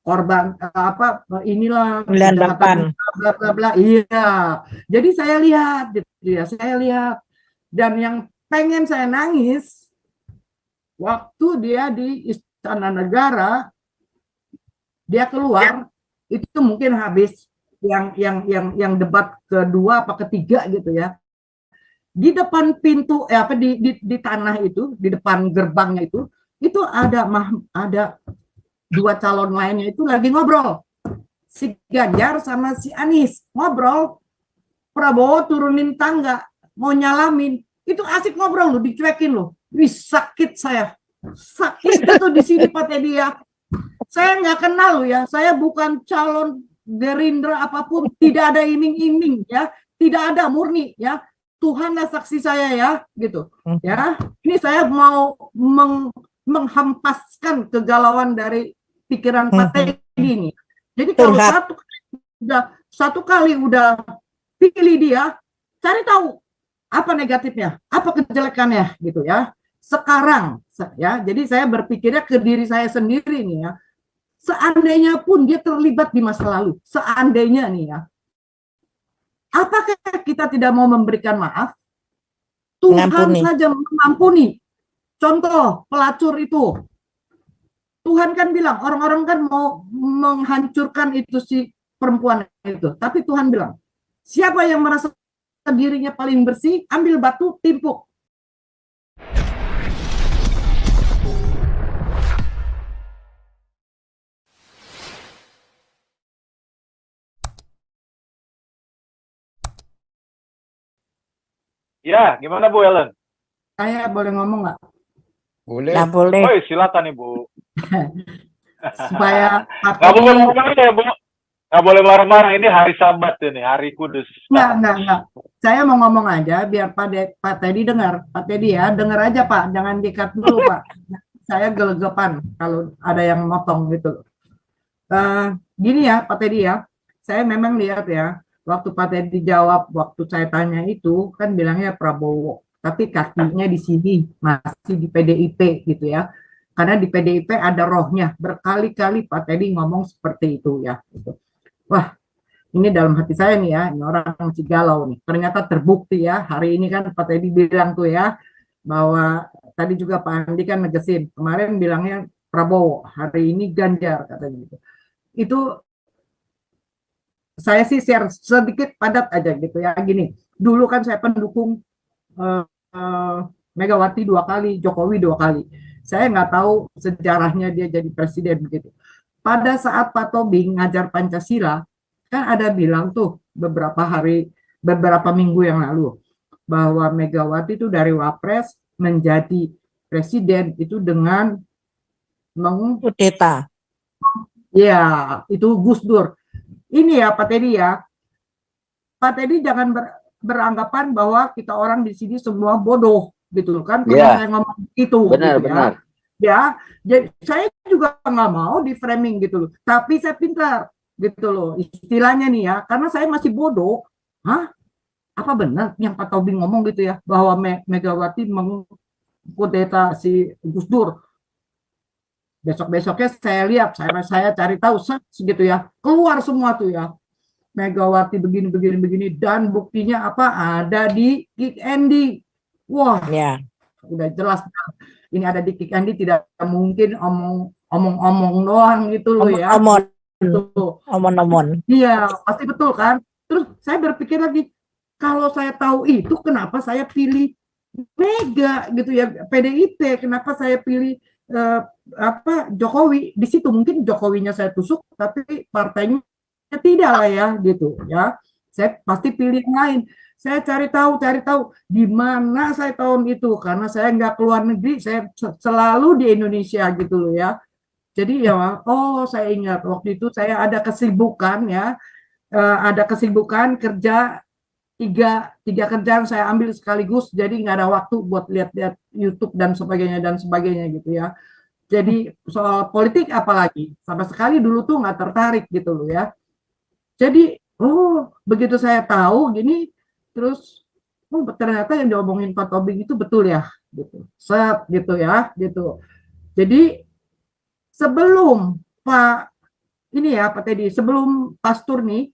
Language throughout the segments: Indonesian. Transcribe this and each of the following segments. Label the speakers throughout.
Speaker 1: korban inilah
Speaker 2: Pilihan Bapak.
Speaker 1: bla bla bla. Iya. Jadi saya lihat gitu ya, saya lihat, dan yang pengen saya nangis waktu dia di Istana Negara, dia keluar itu mungkin habis yang debat kedua apa ketiga gitu ya. Di depan pintu di tanah itu, di depan gerbangnya itu ada dua calon lainnya itu lagi ngobrol, si Ganjar sama si Anies ngobrol. Prabowo turunin tangga mau nyalamin, itu asik ngobrol loh, dicuekin loh. Wih, sakit saya, sakit itu di sini Pak Teddy ya. Saya nggak kenal loh ya, saya bukan calon Gerindra apapun, tidak ada iming-iming ya, tidak ada, murni ya. Tuhanlah saksi saya ya, gitu ya. Ini saya mau menghempaskan kegalauan dari pikiran Pak Teddy ini. Jadi kalau satu kali udah pilih dia, cari tahu apa negatifnya, apa kejelekannya gitu ya. Sekarang ya, jadi saya berpikirnya ke diri saya sendiri nih ya. Seandainya pun dia terlibat di masa lalu, seandainya nih ya, apakah kita tidak mau memberikan maaf? Tuhan saja mengampuni. Contoh pelacur itu, Tuhan kan bilang, orang-orang kan mau menghancurkan itu si perempuan itu, tapi Tuhan bilang, siapa yang merasa dirinya paling bersih, ambil batu, timpuk.
Speaker 3: Ya, gimana Bu Ellen?
Speaker 1: Saya boleh ngomong nggak?
Speaker 4: Boleh.
Speaker 2: Nah, boleh.
Speaker 3: Oh, silakan Ibu.
Speaker 1: Supaya
Speaker 3: nggak boleh marah-marah ya Bu. Nggak boleh marah-marah. Ini hari Sabat ini, hari Kudus.
Speaker 1: Nggak. Saya mau ngomong aja biar Pak Teddy dengar. Pak Teddy ya, dengar aja Pak. Jangan di-cut dulu Pak. Saya gelegepan kalau ada yang motong gitu. Gini ya Pak Teddy ya. Saya memang lihat ya, waktu Pak Teddy jawab, waktu saya tanya itu, kan bilangnya Prabowo. Tapi kakinya di sini, masih di PDIP gitu ya. Karena di PDIP ada rohnya. Berkali-kali Pak Teddy ngomong seperti itu ya. Gitu. Wah, ini dalam hati saya nih ya, ini orang masih galau nih. Ternyata terbukti ya, hari ini kan Pak Teddy bilang tuh ya, bahwa tadi juga Pak Andi kan negesin. Kemarin bilangnya Prabowo, hari ini Ganjar katanya gitu. Itu saya sih share sedikit padat aja gitu ya. Gini, dulu kan saya pendukung Megawati 2 kali, Jokowi 2 kali. Saya nggak tahu sejarahnya dia jadi presiden begitu. Pada saat Pak Tobing ngajar Pancasila, kan ada bilang tuh beberapa minggu yang lalu bahwa Megawati itu dari Wapres menjadi presiden itu dengan
Speaker 2: kudeta.
Speaker 1: Ya, itu Gus Dur. Ini ya Pak Teddy ya. Pak Teddy jangan beranggapan bahwa kita orang di sini semua bodoh gitu kan, kalau saya ngomong itu
Speaker 4: benar,
Speaker 1: gitu
Speaker 4: benar.
Speaker 1: Ya, jadi saya juga nggak mau di framing gitu loh, tapi saya pintar gitu loh istilahnya nih ya, karena saya masih bodoh. Apa benar yang Pak Tobing ngomong gitu ya, bahwa Megawati mengkudeta si Gus Dur? Besok-besoknya saya lihat, saya cari tahu segitu ya, keluar semua tuh ya, Megawati begini, dan buktinya apa? Ada di Kick Andy. Wah, ya. Udah jelas. Ini ada di Kick Andy, tidak mungkin omong-omong doang gitu loh ya.
Speaker 2: Omong-omong.
Speaker 1: Iya, pasti betul kan? Terus saya berpikir lagi, kalau saya tahu itu, kenapa saya pilih Mega gitu ya, PDIP? Kenapa saya pilih Jokowi? Di situ mungkin Jokowinya saya tusuk, tapi partainya tidak lah ya gitu ya. Saya pasti pilih yang lain. Saya cari tahu di mana saya tahun itu, karena saya nggak keluar negeri, saya selalu di Indonesia gitu loh ya. Jadi ya, saya ingat waktu itu saya ada kesibukan ya, ada kesibukan kerja tiga kerjaan saya ambil sekaligus, jadi nggak ada waktu buat lihat-lihat YouTube dan sebagainya gitu ya. Jadi soal politik apalagi sama sekali dulu tuh nggak tertarik gitu loh ya. Jadi begitu saya tahu gini, terus ternyata yang diomongin Pak Tobing itu betul ya gitu, gitu ya gitu. Jadi sebelum Pak ini ya Pak Teddy, sebelum Pastur nih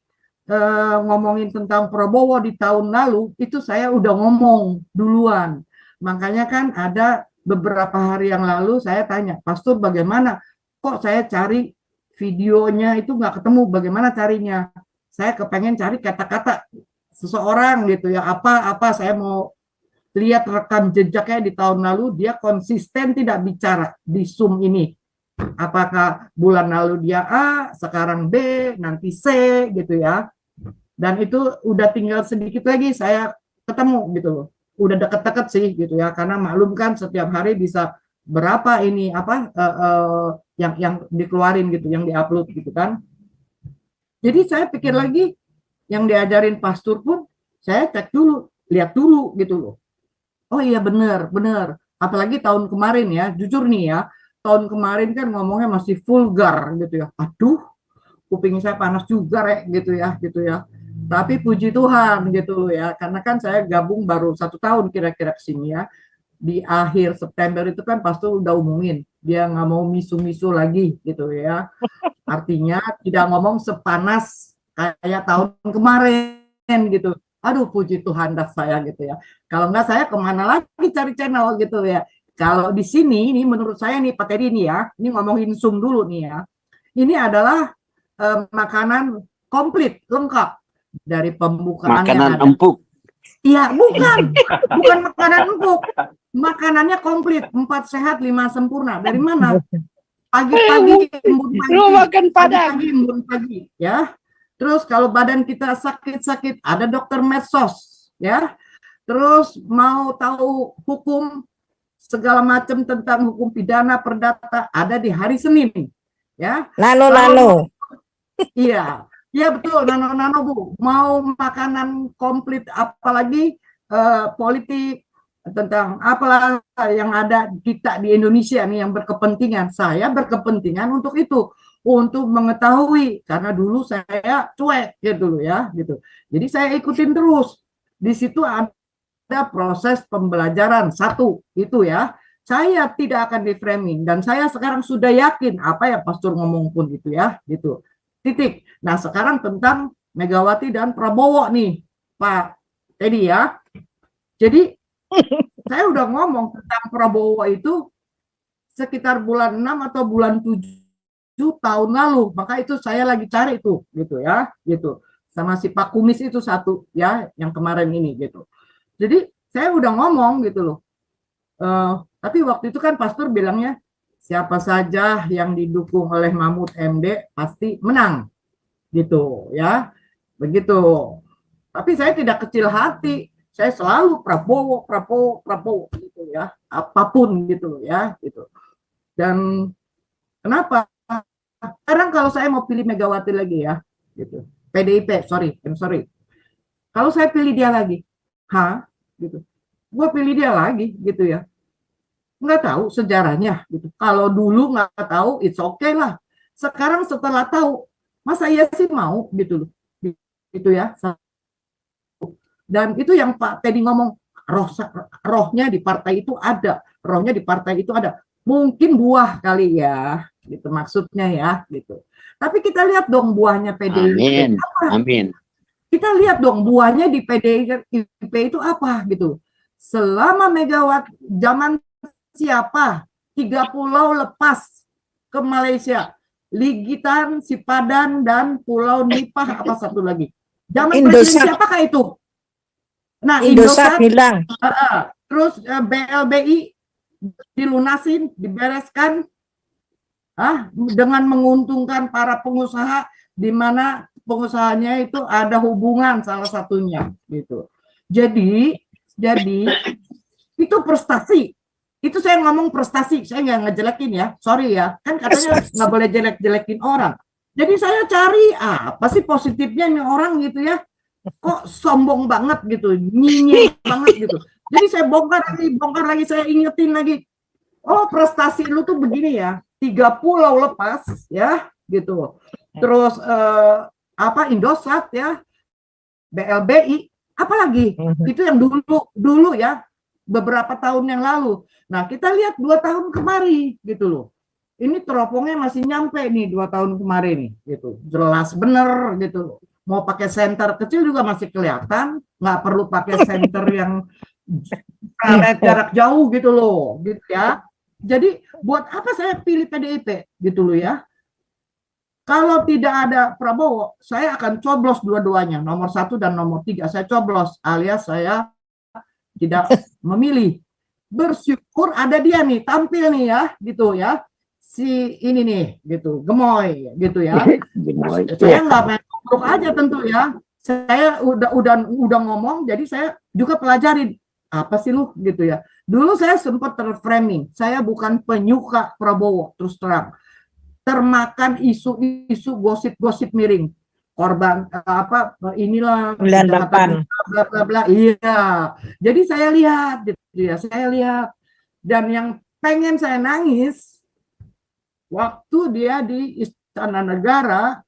Speaker 1: ngomongin tentang Prabowo di tahun lalu, itu saya udah ngomong duluan. Makanya kan ada beberapa hari yang lalu saya tanya, Pastur bagaimana? Kok saya cari videonya itu nggak ketemu, bagaimana carinya? Saya kepengen cari kata-kata seseorang gitu ya, apa saya mau lihat rekam jejaknya di tahun lalu, dia konsisten tidak bicara di Zoom ini. Apakah bulan lalu dia A, sekarang B, nanti C gitu ya. Dan itu udah tinggal sedikit lagi saya ketemu gitu loh. Udah deket-deket sih gitu ya, karena maklum kan setiap hari bisa berapa ini apa yang dikeluarin gitu, yang diupload gitu kan. Jadi saya pikir lagi yang diajarin Pastur pun saya cek dulu, lihat dulu gitu loh. Oh iya benar. Apalagi tahun kemarin ya, jujur nih ya, tahun kemarin kan ngomongnya masih vulgar gitu ya. Aduh, kuping saya panas juga gitu ya. Tapi puji Tuhan gitu loh ya, karena kan saya gabung baru 1 tahun kira-kira kesini ya. Di akhir September itu kan Pastor udah umumin, dia nggak mau misu-misu lagi gitu ya. Artinya tidak ngomong sepanas kayak tahun kemarin gitu. Aduh puji Tuhan dah saya gitu ya. Kalau nggak saya kemana lagi cari channel gitu ya. Kalau di sini ini menurut saya nih Pak Teddy nih ya, ini ngomongin Zoom dulu nih ya. Ini adalah makanan komplit, lengkap dari pembukaannya.
Speaker 4: Makanan empuk.
Speaker 1: Iya, bukan makanan empuk. Makanannya komplit, 4 sehat 5 sempurna. Dari mana? Pagi-pagi embun pagi.
Speaker 2: Lu makan Padang.
Speaker 1: Pagi embun pagi, ya. Terus kalau badan kita sakit-sakit, ada dokter medsos, ya. Terus mau tahu hukum segala macam tentang hukum pidana perdata ada di hari Senin, ya.
Speaker 2: Nano.
Speaker 1: Iya, iya betul, nano Bu. Mau makanan komplit, apalagi politik tentang apalah yang ada kita di Indonesia nih yang berkepentingan. Saya berkepentingan untuk itu, untuk mengetahui karena dulu saya cuek gitu loh ya, gitu. Jadi saya ikutin terus. Di situ ada proses pembelajaran satu itu ya. Saya tidak akan di framing dan saya sekarang sudah yakin apa yang Pastor ngomong pun gitu ya, gitu. Titik. Nah sekarang tentang Megawati dan Prabowo nih Pak Teddy ya. Jadi saya udah ngomong tentang Prabowo itu sekitar bulan 6 atau bulan 7 tahun lalu. Maka itu saya lagi cari itu gitu ya, gitu. Sama si Pak Kumis itu satu ya yang kemarin ini gitu. Jadi saya udah ngomong gitu loh. Tapi waktu itu kan Pastor bilangnya siapa saja yang didukung oleh Mahfud MD pasti menang gitu ya, begitu. Tapi saya tidak kecil hati, saya selalu Prabowo gitu ya, apapun gitu ya, gitu. Dan kenapa? Sekarang kalau saya mau pilih Megawati lagi ya, gitu. PDIP, sorry. Kalau saya pilih dia lagi, gitu. Gue pilih dia lagi, gitu ya. Nggak tahu sejarahnya gitu. Kalau dulu nggak tahu, it's okay lah. Sekarang setelah tahu, masa iya sih mau gitu loh. Gitu ya. Dan itu yang Pak Teddy ngomong, rohnya di partai itu ada. Rohnya di partai itu ada. Mungkin buah kali ya, gitu maksudnya ya, gitu. Tapi kita lihat dong buahnya PDIP.
Speaker 4: Amin.
Speaker 1: Kita lihat dong buahnya di PDIP itu apa gitu. Selama Megawati zaman siapa 3 pulau lepas ke Malaysia, Ligitan, Sipadan dan Pulau Nipah apa satu lagi. Zaman presiden siapakah itu? Nah,
Speaker 2: Indosat hilang.
Speaker 1: Terus BLBI dilunasin, dibereskan dengan menguntungkan para pengusaha di mana pengusahanya itu ada hubungan salah satunya gitu. Jadi itu prestasi. Itu saya ngomong prestasi, saya nggak ngejelekin ya, sorry ya, kan katanya nggak boleh jelek-jelekin orang. Jadi saya cari apa sih positifnya nih orang gitu ya, kok sombong banget gitu, nyinyir banget gitu. Jadi saya bongkar lagi, saya ingetin lagi, oh prestasi lu tuh begini ya, 3 pulau lepas ya, gitu. Terus Indosat ya, BLBI, apalagi itu yang dulu ya, beberapa tahun yang lalu. Nah, kita lihat 2 tahun kemari gitu loh. ini teropongnya masih nyampe nih 2 tahun kemarin nih, gitu. Jelas bener gitu. Mau pakai senter kecil juga masih kelihatan, nggak perlu pakai senter yang jarak jauh gitu loh, gitu ya. Jadi buat apa saya pilih PDIP gitu loh ya? Kalau tidak ada Prabowo, saya akan coblos dua-duanya, nomor 1 dan nomor 3. Saya coblos, alias saya tidak memilih. Bersyukur ada dia nih, tampil nih ya, gitu ya. Si ini nih, gitu, gemoy, gitu ya. Saya nggak main ngobrol aja tentu ya. Saya udah ngomong, jadi saya juga pelajari apa sih lu, gitu ya. Dulu saya sempat terframing, saya bukan penyuka Prabowo, terus terang. Termakan isu-isu gosip-gosip miring, korban apa inilah
Speaker 2: kejahatan
Speaker 1: bla bla bla. Iya, jadi saya lihat gitu ya, saya lihat, dan yang pengen saya nangis waktu dia di Istana Negara,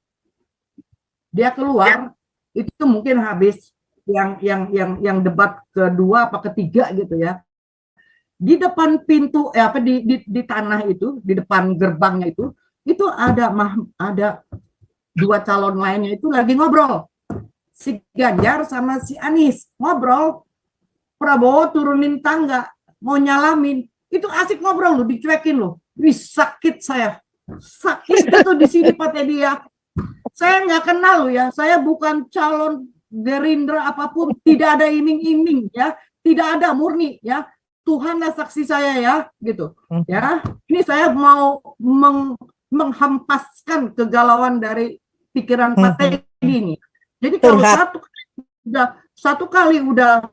Speaker 1: dia keluar itu mungkin habis yang debat kedua apa ketiga gitu ya, di depan pintu apa di tanah itu, di depan gerbangnya itu ada 2 calon lainnya itu lagi ngobrol. Si Ganjar sama si Anies ngobrol. Prabowo turunin tangga, mau nyalamin. Itu asik ngobrol loh, dicuekin loh. Wih, sakit saya. Sakit itu di sini Pak Teddy ya. Saya nggak kenal loh ya. Saya bukan calon Gerindra apapun. Tidak ada iming-iming ya. Tidak ada, murni ya. Tuhanlah saksi saya ya, gitu. Ya, ini saya mau menghempaskan kegalauan dari pikiran Pak Teddy ini. Jadi kalau satu kali udah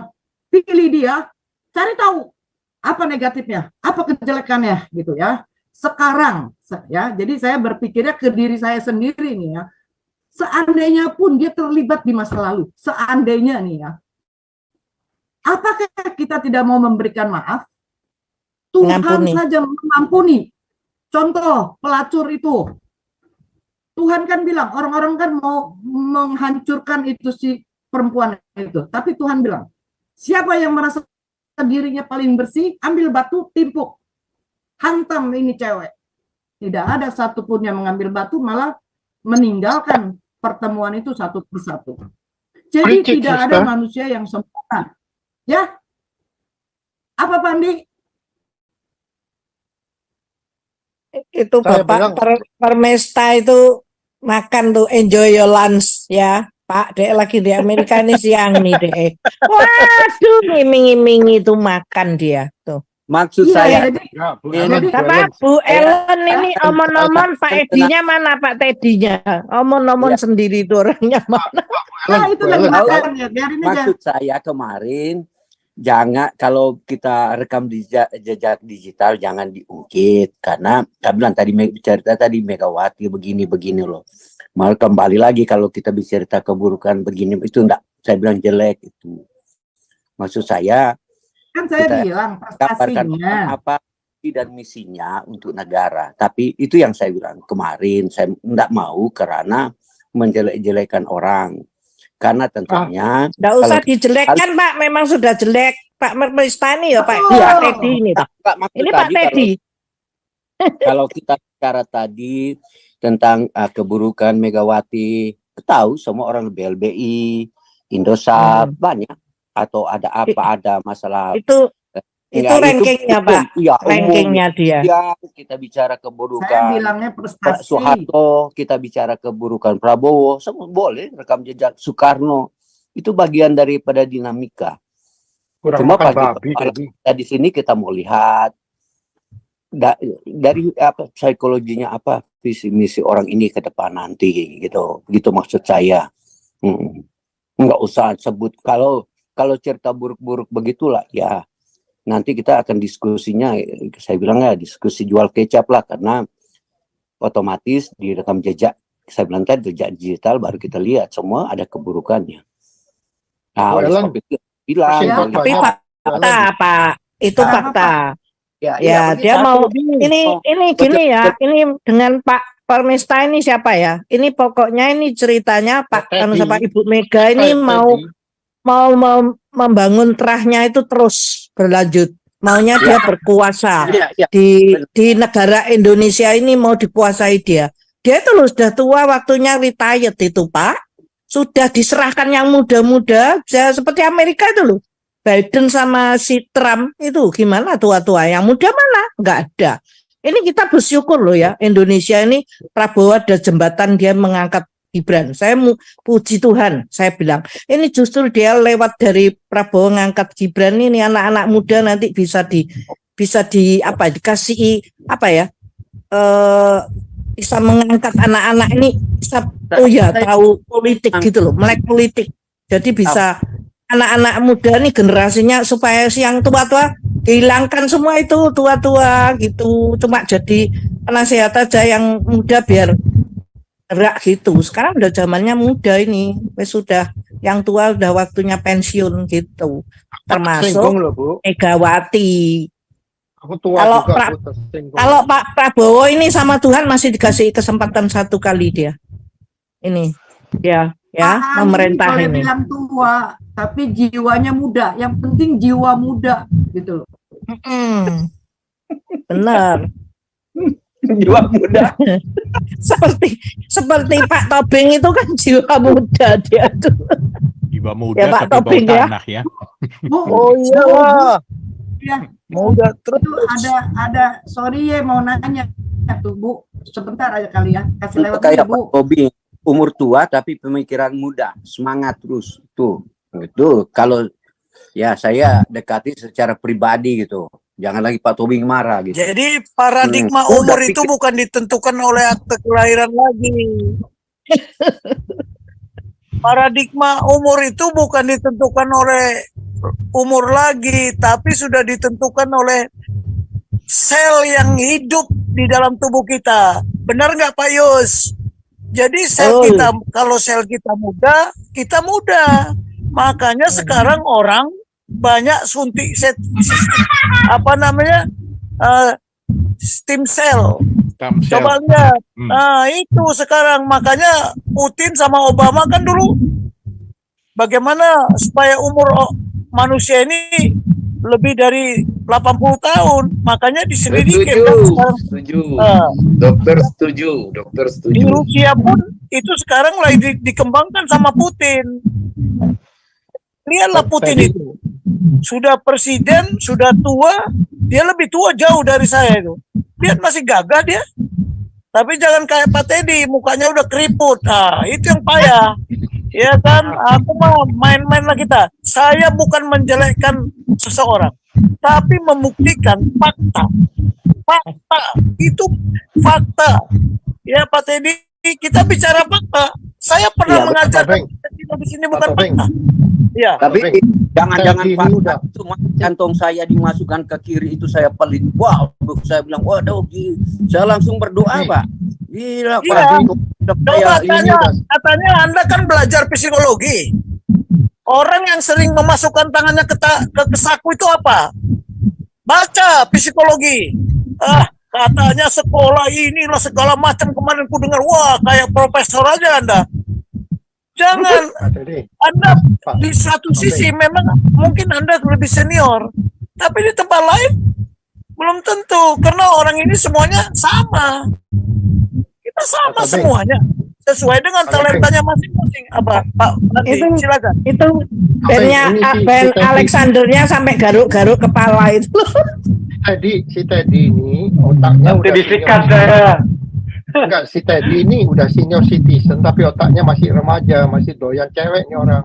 Speaker 1: pilih dia, cari tahu apa negatifnya, apa kejelekannya gitu ya. Sekarang ya, jadi saya berpikirnya ke diri saya sendiri nih ya. Seandainya pun dia terlibat di masa lalu, seandainya nih ya, apakah kita tidak mau memberikan maaf? Tuhan saja mengampuni. Contoh pelacur itu, Tuhan kan bilang, orang-orang kan mau menghancurkan itu si perempuan itu, tapi Tuhan bilang, siapa yang merasa dirinya paling bersih, ambil batu, timpuk, hantam ini cewek. Tidak ada satupun yang mengambil batu, malah meninggalkan pertemuan itu satu persatu. Jadi tidak ada manusia yang sempurna. Ya, apa Pandi?
Speaker 2: Itu Bapak Permesta itu makan tuh, enjoy your lunch ya Pak. Dek lagi di Amerika ini siang nih Dek. Waduh, ngiming-ngiming itu makan dia tuh.
Speaker 4: Maksud saya
Speaker 2: Bapak Bu Ellen ini omon-omon, Pak Edinya mana, Pak Teddy-nya omon-omon sendiri itu orangnya mana.
Speaker 1: Itu lagi makan ya, biarin aja.
Speaker 4: Maksud saya kemarin, jangan kalau kita rekam di jejak digital jangan diungkit, karena saya bilang tadi cerita tadi Megawati begini loh. Malah kembali lagi kalau kita bicara keburukan begini itu enggak, saya bilang jelek itu. Maksud saya
Speaker 1: kan saya bilang prestasinya
Speaker 4: apa dan misinya untuk negara. Tapi itu yang saya bilang kemarin, saya enggak mau karena menjelek-jelekan orang. Karena tentunya
Speaker 2: enggak usah dijelekkan Pak, memang sudah jelek Pak Permesta ini ya Pak.
Speaker 4: Iya,
Speaker 2: Teddy ini Pak. Ini Pak Teddy.
Speaker 4: Kalau kita bicara tadi tentang keburukan Megawati, tahu semua orang BLBI, Indosat banyak, atau ada apa, ada masalah
Speaker 2: itu rankingnya Pak,
Speaker 4: ya,
Speaker 2: rankingnya dia.
Speaker 4: Ya, kita bicara keburukan
Speaker 1: saya bilangnya prestasi.
Speaker 4: Soeharto, kita bicara keburukan Prabowo, semua boleh rekam jejak Soekarno, itu bagian daripada dinamika. Cuma di sini kita mau lihat dari apa psikologinya, apa visi misi orang ini ke depan nanti gitu maksud saya. Nggak usah sebut kalau cerita buruk-buruk begitulah ya, nanti kita akan diskusinya, saya bilang ya diskusi jual kecap lah, karena otomatis di rekam jejak, saya bilang tadi jejak digital baru kita lihat semua ada keburukannya. Nah, oleh sebab itu bilang
Speaker 2: tapi fakta Pak, itu fakta. Ya dia mau ini gini ya, ini dengan Pak Permesta ini siapa ya? Ini pokoknya ini ceritanya Pak sama Ibu Mega ini mau membangun terahnya itu terus berlanjut. maunya dia berkuasa di negara Indonesia ini, mau dikuasai dia itu loh sudah tua, waktunya retired itu Pak, sudah diserahkan yang muda-muda, seperti Amerika itu loh, Biden sama si Trump itu gimana tua-tua, yang muda mana? Nggak ada. Ini kita bersyukur loh ya, Indonesia ini Prabowo ada jembatan dia mengangkat Gibran. Saya puji Tuhan, saya bilang ini justru dia lewat dari Prabowo ngangkat Gibran ini, anak-anak muda nanti bisa dikasih apa ya, bisa mengangkat anak-anak ini bisa tahu politik gitu loh, melek politik. Jadi bisa anak-anak muda nih generasinya, supaya yang tua-tua dihilangkan semua itu tua-tua gitu, cuma jadi penasehat aja, yang muda biar gerak gitu. Sekarang udah zamannya muda ini, sudah yang tua udah waktunya pensiun gitu, termasuk Megawati. Kalau Pak Prabowo ini sama Tuhan masih dikasih kesempatan satu kali dia ini ya memerintah ini.
Speaker 1: Bilang tua tapi jiwanya muda, yang penting jiwa muda gitu loh.
Speaker 2: Benar.
Speaker 4: Jiwa muda.
Speaker 2: seperti Pak Tobing itu kan jiwa muda dia tuh.
Speaker 5: Jiwa muda
Speaker 2: ya, Pak
Speaker 5: tapi
Speaker 2: Tobing,
Speaker 5: bau
Speaker 2: ya.
Speaker 5: tanah ya.
Speaker 1: Oh iya. Ya,
Speaker 6: muda terus.
Speaker 1: Itu ada sorry ya, mau nanya tuh Bu, sebentar aja kali ya, kasih lewat
Speaker 4: kayak
Speaker 1: Bu.
Speaker 4: Pak Tobing, umur tua tapi pemikiran muda, semangat terus tuh. Itu kalau ya saya dekati secara pribadi gitu. Jangan lagi Pak Tobing marah gitu.
Speaker 6: Jadi paradigma umur itu bukan ditentukan oleh akte kelahiran lagi. Paradigma umur itu bukan ditentukan oleh umur lagi, tapi sudah ditentukan oleh sel yang hidup di dalam tubuh kita. Benar nggak Pak Yus? Jadi sel kita, kalau sel kita muda, kita muda. Makanya sekarang orang banyak suntik stem cell. Coba lihat. Nah, itu sekarang makanya Putin sama Obama kan dulu bagaimana supaya umur manusia ini lebih dari 80 tahun, makanya diselidiki.
Speaker 7: Dokter setuju.
Speaker 6: Di Rusia pun itu sekarang lagi dikembangkan sama Putin. Lihatlah Putin itu. Sudah presiden, sudah tua, dia lebih tua jauh dari saya itu. Lihat masih gagah dia. Tapi jangan kayak Pak Teddy, mukanya udah keriput. Nah, itu yang payah. Ya kan, aku mah main-main lah kita. Saya bukan menjelekkan seseorang, tapi membuktikan fakta. Fakta, itu fakta. Ya Pak Teddy, kita bicara fakta. Saya pernah mengajarkan di sini bukan fakta. Ya.
Speaker 4: Tapi jangan-jangan fakta itu kantong saya dimasukkan ke kiri itu saya pelit. Wow, saya bilang, waduh, saya langsung berdoa Pak. Gila Pak.
Speaker 6: Katanya Anda kan belajar psikologi. Orang yang sering memasukkan tangannya ke saku itu apa? Baca psikologi. Katanya sekolah inilah segala macam, kemarin ku dengar, wah kayak profesor aja Anda. Jangan, Anda di satu sisi memang mungkin Anda lebih senior, tapi di tempat lain belum tentu, karena orang ini semuanya sama. Kita sama semuanya, sesuai dengan talentanya masing-masing. Apa Pak? Nanti silakan.
Speaker 2: Itu bandnya band Alexandernya sampai garuk-garuk kepala itu.
Speaker 7: Si Teddy ini otaknya udah
Speaker 3: disikat saya.
Speaker 7: Enggak, si Teddy ini udah senior citizen tapi otaknya masih remaja, masih doyan cewek nih orang.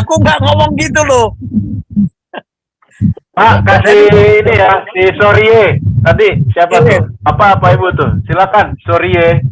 Speaker 6: Aku nggak ngomong gitu loh.
Speaker 3: Pak, kasih ini ya, si Sorie. Tadi siapa tuh? Apa Ibu tuh? Silakan, Sorie.